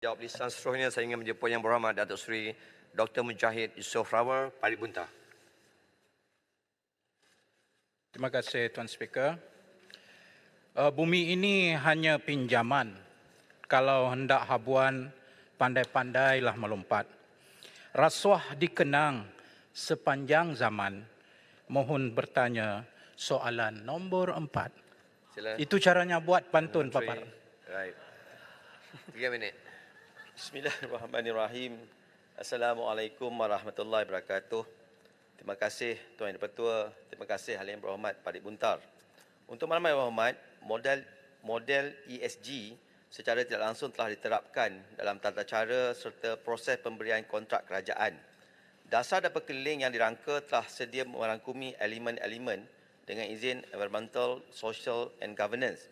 Jawab lisan seterusnya saya ingin menjemput Yang Berhormat Datuk Seri Dr. Mujahid Yusof Rawal, Parit Buntar. Terima kasih Tuan Speaker. Bumi ini hanya pinjaman. Kalau hendak habuan, pandai-pandailah melompat. Rasuah dikenang sepanjang zaman. Mohon bertanya soalan nombor 4. Sila. Itu caranya buat pantun, Menteri. Papar. Right. 3 minit. Bismillahirrahmanirrahim. Assalamualaikum warahmatullahi wabarakatuh. Terima kasih Tuan Yang Dipertua. Terima kasih Yang Berhormat Parit Buntar. Untuk malam yang berhormat, model ESG secara tidak langsung telah diterapkan dalam tata cara serta proses pemberian kontrak kerajaan. Dasar dan perkeliling yang dirangka telah sedia merangkumi elemen-elemen dengan izin environmental, social and governance.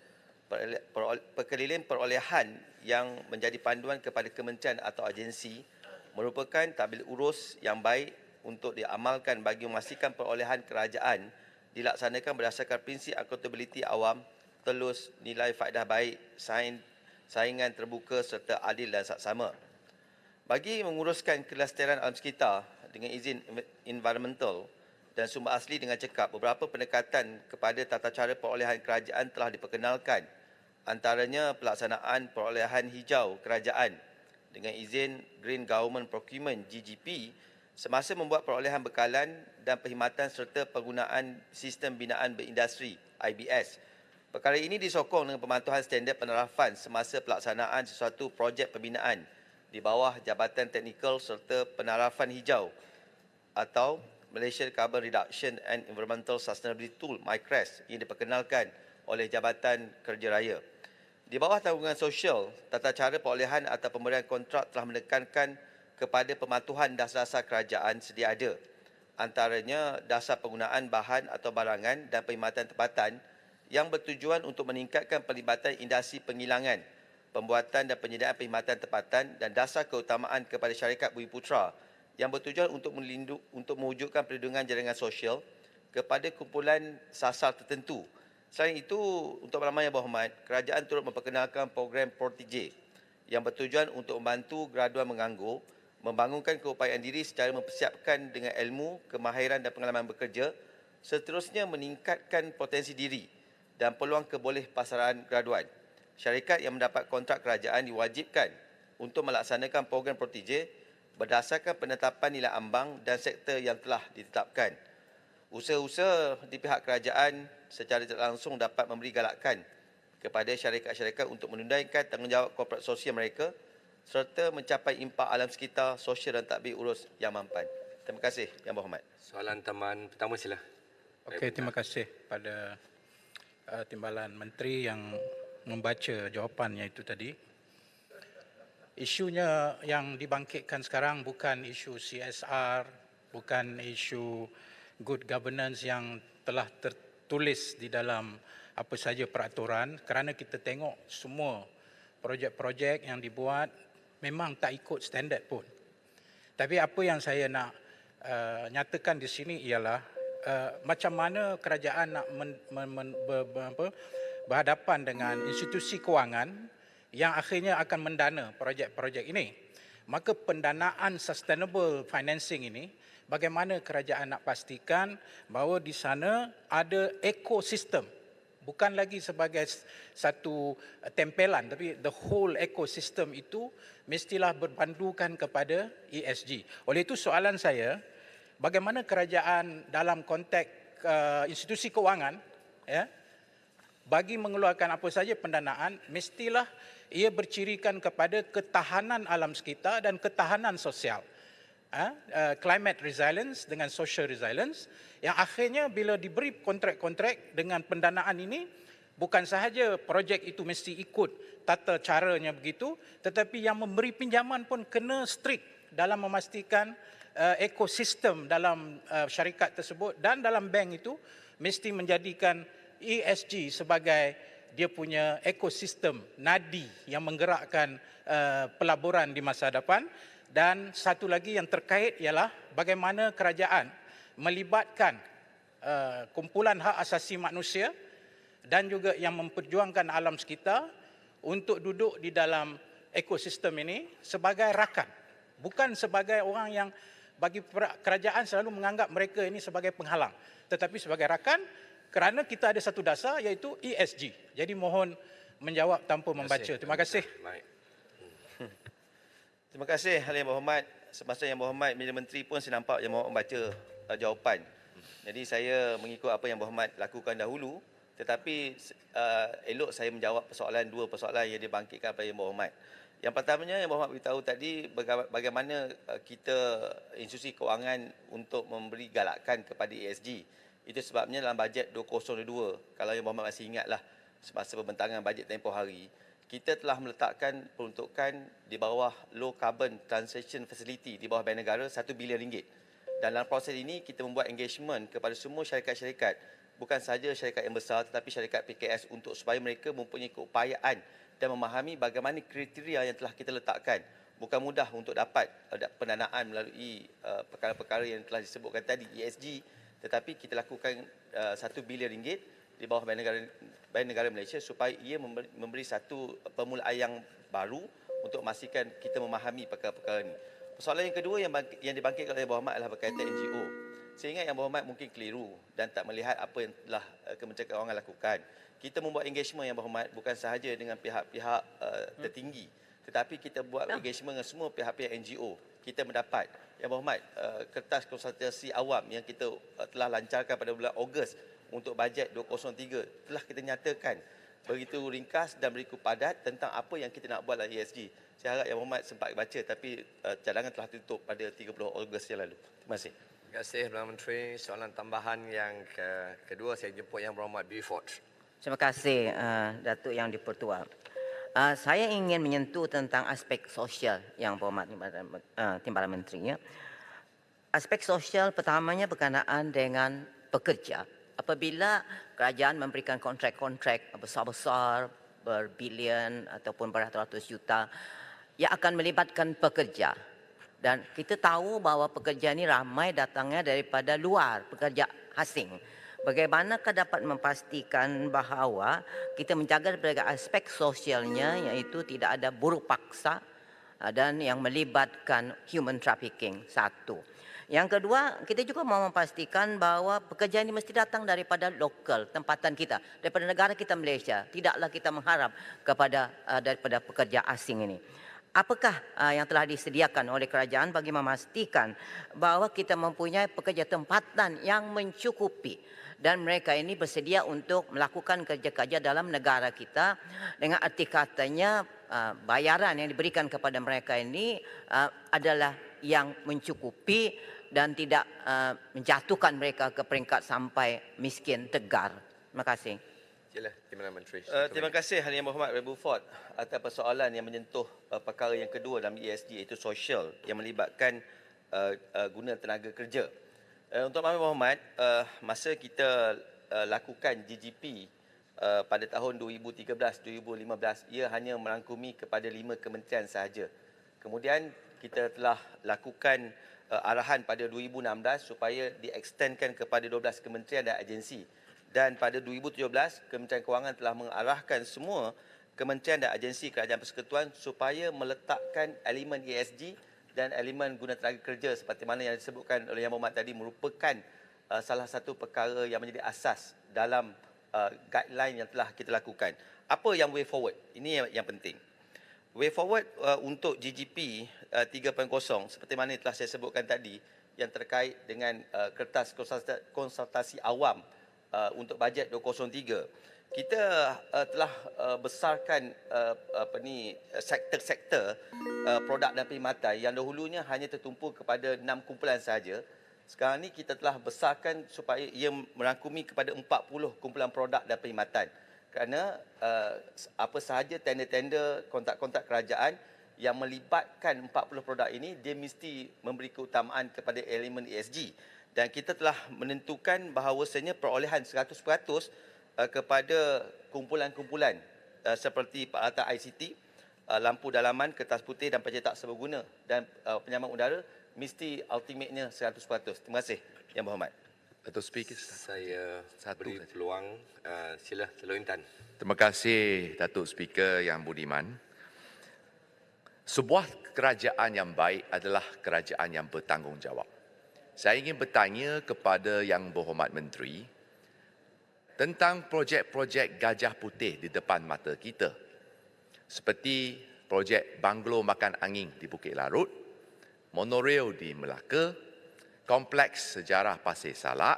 Perkeliling perolehan yang menjadi panduan kepada kementerian atau agensi merupakan tabel urus yang baik untuk diamalkan bagi memastikan perolehan kerajaan dilaksanakan berdasarkan prinsip accountability awam, telus, nilai faedah baik, saingan terbuka serta adil dan saksama. Bagi menguruskan kelestarian alam sekitar dengan izin environmental dan sumber asli dengan cekap, beberapa pendekatan kepada tata cara perolehan kerajaan telah diperkenalkan. Antaranya pelaksanaan perolehan hijau kerajaan dengan izin Green Government Procurement GGP semasa membuat perolehan bekalan dan perkhidmatan serta penggunaan sistem binaan berindustri IBS. Perkara ini disokong dengan pemantauan standard penerapan semasa pelaksanaan sesuatu projek pembinaan di bawah Jabatan Teknikal serta Penarapan Hijau atau Malaysia Carbon Reduction and Environmental Sustainability Tool MyCREST yang diperkenalkan oleh Jabatan Kerja Raya. Di bawah tanggungan sosial, tata cara perolehan atau pemberian kontrak telah menekankan kepada pematuhan dasar-dasar kerajaan sedia ada. Antaranya dasar penggunaan bahan atau barangan dan perkhidmatan tempatan yang bertujuan untuk meningkatkan pelibatan industri pengilangan, pembuatan dan penyediaan perkhidmatan tempatan dan dasar keutamaan kepada syarikat Bumiputera yang bertujuan untuk mewujudkan perlindungan jaringan sosial kepada kumpulan sasar tertentu. Selain itu, untuk malam yang berhormat, kerajaan turut memperkenalkan program Protege yang bertujuan untuk membantu graduan menganggur, membangunkan keupayaan diri secara mempersiapkan dengan ilmu, kemahiran dan pengalaman bekerja, seterusnya meningkatkan potensi diri dan peluang kebolehpasaran graduan. Syarikat yang mendapat kontrak kerajaan diwajibkan untuk melaksanakan program Protege berdasarkan penetapan nilai ambang dan sektor yang telah ditetapkan. Usaha-usaha di pihak kerajaan secara tidak langsung dapat memberi galakan kepada syarikat-syarikat untuk menunaikan tanggungjawab korporat sosial mereka serta mencapai impak alam sekitar, sosial dan tadbir urus yang mampan. Terima kasih Yang Berhormat. Soalan tambahan pertama sila. Okey, terima kasih pada Timbalan Menteri yang membaca jawapannya itu tadi. Isunya yang dibangkitkan sekarang bukan isu CSR, bukan isu good governance yang telah tertulis di dalam apa saja peraturan, kerana kita tengok semua projek-projek yang dibuat memang tak ikut standard pun. Tapi apa yang saya nak nyatakan di sini ialah macam mana kerajaan nak berhadapan dengan institusi kewangan yang akhirnya akan mendana projek-projek ini. Maka pendanaan sustainable financing ini, bagaimana kerajaan nak pastikan bahawa di sana ada ekosistem, bukan lagi sebagai satu tempelan, tapi the whole ekosistem itu mestilah berpandukan kepada ESG. Oleh itu soalan saya, bagaimana kerajaan dalam konteks institusi kewangan bagi mengeluarkan apa saja pendanaan, mestilah ia bercirikan kepada ketahanan alam sekitar dan ketahanan sosial. Climate resilience dengan social resilience, yang akhirnya bila diberi kontrak-kontrak dengan pendanaan ini, bukan sahaja projek itu mesti ikut tata caranya begitu, tetapi yang memberi pinjaman pun kena strict dalam memastikan ekosistem dalam syarikat tersebut dan dalam bank itu mesti menjadikan ESG sebagai dia punya ekosistem nadi yang menggerakkan pelaburan di masa depan. Dan satu lagi yang terkait ialah bagaimana kerajaan melibatkan kumpulan hak asasi manusia dan juga yang memperjuangkan alam sekitar untuk duduk di dalam ekosistem ini sebagai rakan, bukan sebagai orang yang bagi kerajaan selalu menganggap mereka ini sebagai penghalang, tetapi sebagai rakan kerana kita ada satu dasar iaitu ESG. Jadi mohon menjawab tanpa membaca. Terima kasih. Baik. Terima kasih Ahli Yang Berhormat. Semasa Yang Berhormat Perdana Menteri pun saya nampak Yang Berhormat membaca jawapan. Jadi saya mengikut apa Yang Berhormat lakukan dahulu, tetapi elok saya menjawab dua persoalan yang dibangkitkan oleh Yang Berhormat. Yang pertamanya Yang Berhormat beritahu tadi bagaimana kita institusi kewangan untuk memberi galakan kepada ESG. Itu sebabnya dalam bajet 2022, kalau Yang Berhormat masih ingatlah semasa pembentangan bajet tempoh hari, kita telah meletakkan peruntukan di bawah Low Carbon Transition Facility di bawah Bank Negara RM1 bilion. Dan dalam proses ini kita membuat engagement kepada semua syarikat-syarikat, bukan sahaja syarikat yang besar tetapi syarikat PKS untuk supaya mereka mempunyai keupayaan dan memahami bagaimana kriteria yang telah kita letakkan. Bukan mudah untuk dapat pendanaan melalui perkara-perkara yang telah disebutkan tadi ESG, tetapi kita lakukan RM1 bilion di bawah Bank Negara Malaysia supaya ia memberi satu permulaan yang baru untuk memastikan kita memahami perkara-perkara ini. Persoalan yang kedua yang dibangkitkan oleh Yang Berhormat adalah berkaitan NGO. Saya ingat Yang Berhormat mungkin keliru dan tak melihat apa yang telah Kementerian Kewangan lakukan. Kita membuat engagement Yang Berhormat bukan sahaja dengan pihak-pihak tertinggi, tetapi kita buat engagement dengan semua pihak-pihak NGO. Kita mendapat Yang Berhormat kertas konsultasi awam yang kita telah lancarkan pada bulan Ogos untuk bajet 2003 telah kita nyatakan begitu ringkas dan berikut padat tentang apa yang kita nak buat dalam ESG. Saya harap Yang Berhormat sempat baca, tapi cadangan telah tutup pada 30 Ogos yang lalu. Terima kasih. Terima kasih Perdana Menteri. Soalan tambahan yang kedua saya jemput Yang Berhormat Beaufort. Terima kasih Datuk Yang di-Pertua. Saya ingin menyentuh tentang aspek sosial Yang Berhormat Timbalan Menteri. Ya. Aspek sosial pertamanya berkenaan dengan pekerja. Apabila kerajaan memberikan kontrak-kontrak besar-besar, berbilion ataupun beratus-ratus juta, yang akan melibatkan pekerja. Dan kita tahu bahawa pekerja ini ramai datangnya daripada luar, pekerja asing. Bagaimanakah dapat memastikan bahawa kita menjaga daripada aspek sosialnya, iaitu tidak ada buruh paksa dan yang melibatkan human trafficking, satu. Yang kedua, kita juga mahu memastikan bahawa pekerja ini mesti datang daripada lokal, tempatan kita, daripada negara kita Malaysia. Tidaklah kita mengharap kepada daripada pekerja asing ini. Apakah yang telah disediakan oleh kerajaan bagi memastikan bahawa kita mempunyai pekerja tempatan yang mencukupi dan mereka ini bersedia untuk melakukan kerja-kerja dalam negara kita, dengan arti katanya bayaran yang diberikan kepada mereka ini adalah yang mencukupi dan tidak menjatuhkan mereka ke peringkat sampai miskin tegar. Terima kasih. Sila, Perdana Menteri. Terima kasih Ahli Yang Berhormat Beaufort atas persoalan yang menyentuh perkara yang kedua dalam ESG, iaitu sosial yang melibatkan guna tenaga kerja. Untuk Yang Berhormat, masa kita lakukan GGP pada tahun 2013-2015, ia hanya merangkumi kepada 5 kementerian sahaja. Kemudian kita telah lakukan arahan pada 2016 supaya diekstendkan kepada 12 kementerian dan agensi. Dan pada 2017, Kementerian Kewangan telah mengarahkan semua kementerian dan agensi kerajaan persekutuan supaya meletakkan elemen ESG dan elemen guna tenaga kerja seperti mana yang disebutkan oleh Yang Berhormat tadi merupakan salah satu perkara yang menjadi asas dalam guideline yang telah kita lakukan. Apa yang way forward? Ini yang penting. Way forward untuk GGP 3.0 seperti mana telah saya sebutkan tadi yang terkait dengan kertas konsultasi awam untuk bajet 2003. Kita telah besarkan sektor-sektor produk dan perkhidmatan yang dahulunya hanya tertumpu kepada 6 kumpulan sahaja. Sekarang ni kita telah besarkan supaya ia merangkumi kepada 40 kumpulan produk dan perkhidmatan. Kerana apa sahaja tender-tender kontrak-kontrak kerajaan yang melibatkan 40 produk ini, dia mesti memberi keutamaan kepada elemen ESG. Dan kita telah menentukan bahawasanya perolehan 100% kepada kumpulan-kumpulan seperti peralatan ICT, lampu dalaman, kertas putih dan pencetak serbaguna dan penyambang udara mesti ultimate-nya 100%. Terima kasih Yang Berhormat. Datuk Speaker, Saya Satu beri saja. peluang. Sila, Teluk Intan. terima kasih Datuk Speaker Yang Budiman. Sebuah kerajaan yang baik adalah kerajaan yang bertanggungjawab. Saya ingin bertanya kepada Yang Berhormat Menteri tentang projek-projek Gajah Putih di depan mata kita. Seperti projek Banglo Makan Angin di Bukit Larut, monorail di Melaka, kompleks sejarah Pasir Salak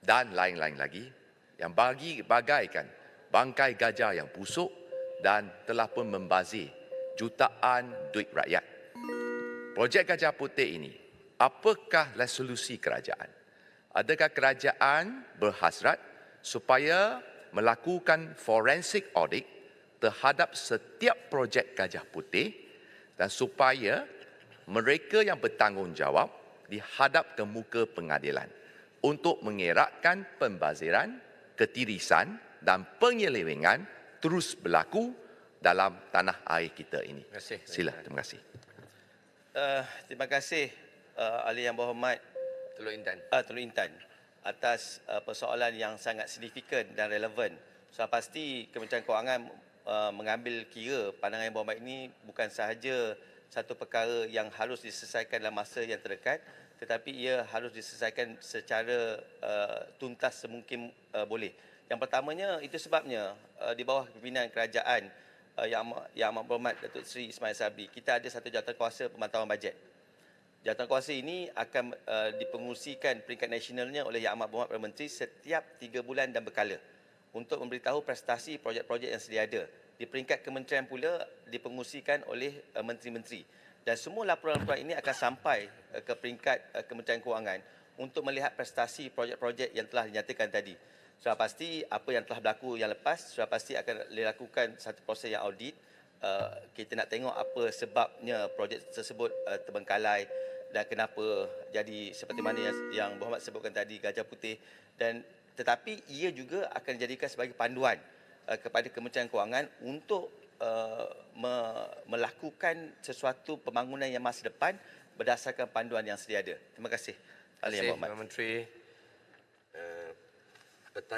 dan lain-lain lagi yang bagaikan bangkai gajah yang busuk dan telah pun membazir jutaan duit rakyat. Projek Gajah Putih ini, apakah resolusi kerajaan? Adakah kerajaan berhasrat supaya melakukan forensik audit terhadap setiap projek Gajah Putih dan supaya mereka yang bertanggungjawab dihadap ke muka pengadilan untuk mengeratkan pembaziran, ketirisan dan penyelewengan terus berlaku dalam tanah air kita ini. Terima kasih. Sila, terima kasih. Terima kasih Ahli Yang Berhormat Teluk Intan. Teluk Intan atas persoalan yang sangat signifikan dan relevan. Sudah pasti Kementerian Kewangan mengambil kira pandangan Yang Berhormat ini bukan sahaja satu perkara yang harus diselesaikan dalam masa yang terdekat, tetapi ia harus diselesaikan secara tuntas semungkin boleh. Yang pertamanya, itu sebabnya di bawah pimpinan kerajaan Yang Amat Berhormat Datuk Seri Ismail Sabri, kita ada satu jawatankuasa pemantauan bajet. Jawatankuasa ini akan dipengurusikan peringkat nasionalnya oleh Yang Amat Berhormat Perdana Menteri setiap 3 bulan dan berkala untuk memberitahu prestasi projek-projek yang sedia ada. Di peringkat kementerian pula dipengurusikan oleh menteri-menteri. Dan semua laporan-laporan ini akan sampai ke peringkat Kementerian Kewangan untuk melihat prestasi projek-projek yang telah dinyatakan tadi. Sudah pasti apa yang telah berlaku yang lepas, sudah pasti akan dilakukan satu proses yang audit. Kita nak tengok apa sebabnya projek tersebut terbengkalai dan kenapa jadi seperti mana yang Berhormat sebutkan tadi, Gajah Putih. Dan tetapi ia juga akan dijadikan sebagai panduan kepada Kementerian Kewangan untuk melakukan sesuatu pembangunan yang masa depan berdasarkan panduan yang sedia ada. Terima kasih. Ahli Yang Terima kasih, Berhormat. Menteri.